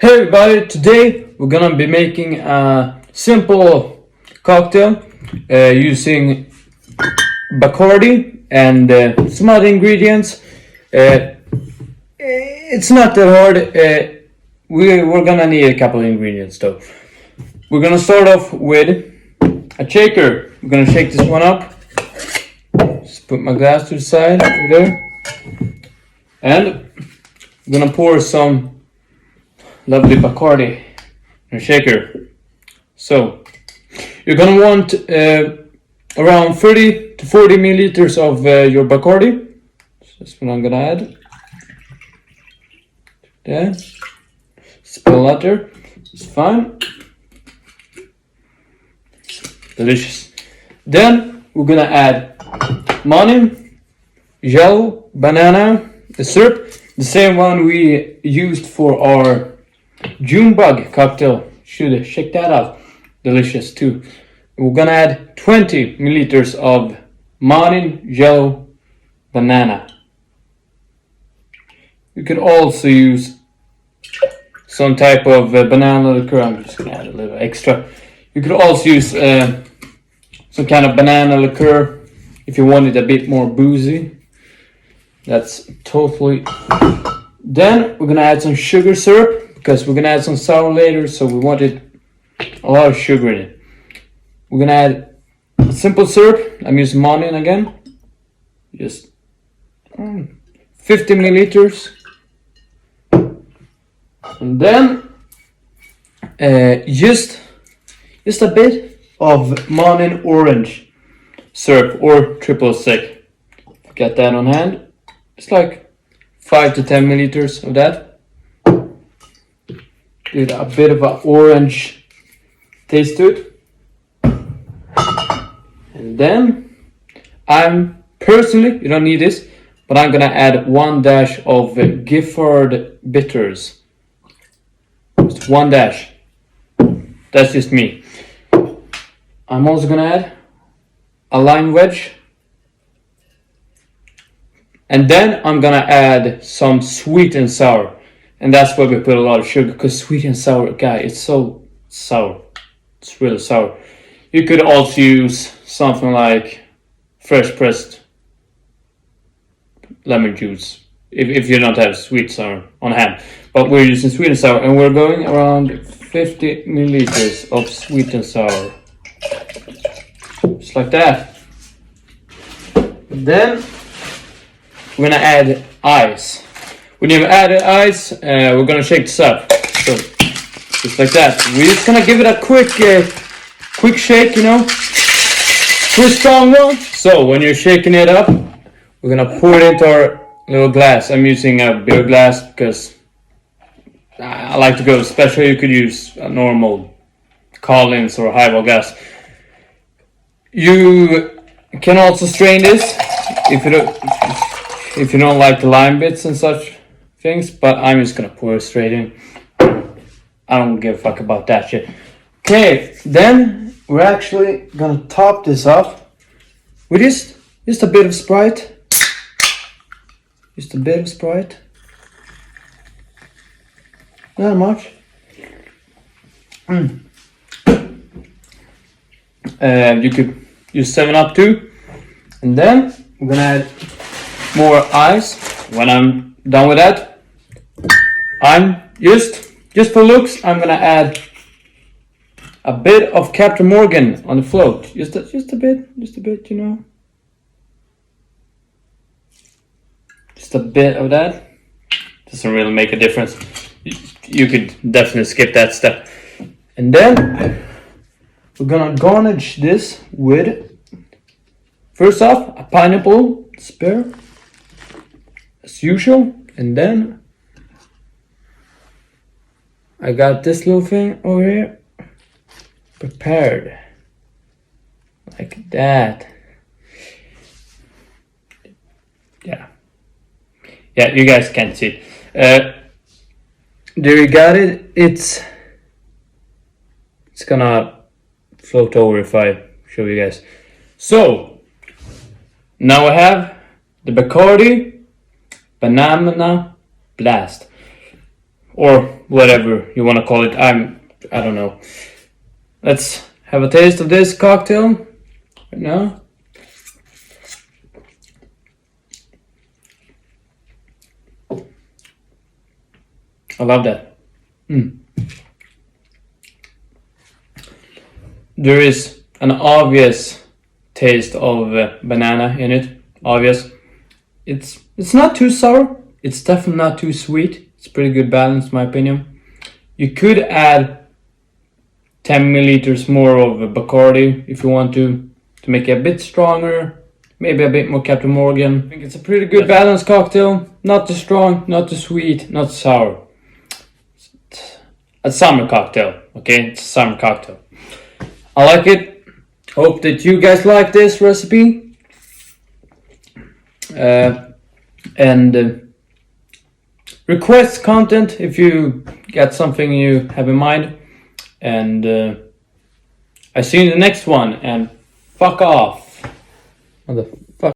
Hey everybody, today we're gonna be making a simple cocktail using Bacardi and some other ingredients. It's not that hard. We're gonna need a couple of ingredients though. We're gonna start off with a shaker. We're gonna shake this one up. Just put my glass to the side over there. And I'm gonna pour some lovely Bacardi in a shaker. So you're gonna want around 30 to 40 milliliters of your Bacardi. So that's what I'm gonna add. There. Spill that there. It's fine. Delicious. Then we're gonna add money, yellow banana, the syrup, the same one we used for our June bug cocktail. Should check that out. Delicious too. We're gonna add 20 milliliters of Monin yellow banana. You could also use some type of banana liqueur. I'm just gonna add a little extra. You could also use some kind of banana liqueur if you want it a bit more boozy. That's totally. Then we're gonna add some sugar syrup because we're gonna add some sour later, so we wanted a lot of sugar in it. We're gonna add simple syrup. I'm using Monin again. Just 50 milliliters. And then just a bit of Monin orange syrup or triple sec. Get that on hand. It's like 5 to 10 milliliters of that. Give a bit of an orange taste to it. And then I'm personally, you don't need this, but I'm gonna add 1 dash of Gifford bitters. Just 1 dash. That's just me. I'm also gonna add a lime wedge. And then I'm gonna add some sweet and sour. And that's why we put a lot of sugar, because sweet and sour, guy, it's so sour. It's really sour. You could also use something like fresh pressed lemon juice if you don't have sweet sour on hand. But we're using sweet and sour, and we're going around 50 milliliters of sweet and sour. Just like that. Then we're gonna add ice. When you've added ice, we're gonna shake this up. So just like that. We're just gonna give it a quick shake, you know. Too strong one. So when you're shaking it up, we're gonna pour it into our little glass. I'm using a beer glass because I like to go special. You could use a normal Collins or highball glass. You can also strain this if you don't like the lime bits and such things, but I'm just gonna pour it straight in. I don't give a fuck about that shit. Okay, then we're actually gonna top this off with just a bit of Sprite. Just a bit of Sprite. Not much. You could use 7-Up too. And then we're gonna add more ice. When I'm done with that, I'm just for looks, I'm gonna add a bit of Captain Morgan on the float. Just a bit, you know. Just a bit of that. Doesn't really make a difference. You could definitely skip that step. And then we're gonna garnish this with, first off, a pineapple spear, as usual. And then I got this little thing over here prepared like that. Yeah, you guys can't see it. There you got it. It's gonna float over if I show you guys. So now I have the Bacardi Banana Blast, or whatever you want to call it. I don't know. Let's have a taste of this cocktail right now. I love that. There is an obvious taste of banana in it. Obvious. It's not too sour. It's definitely not too sweet. It's pretty good balance, in my opinion. You could add 10 milliliters more of Bacardi if you want to make it a bit stronger. Maybe a bit more Captain Morgan. I think it's a pretty good balanced cocktail. Not too strong, not too sweet, not too sour. A summer cocktail, okay? It's a summer cocktail. I like it. Hope that you guys like this recipe. And request content if you got something you have in mind. And I see you in the next one. And fuck off. Motherfucker.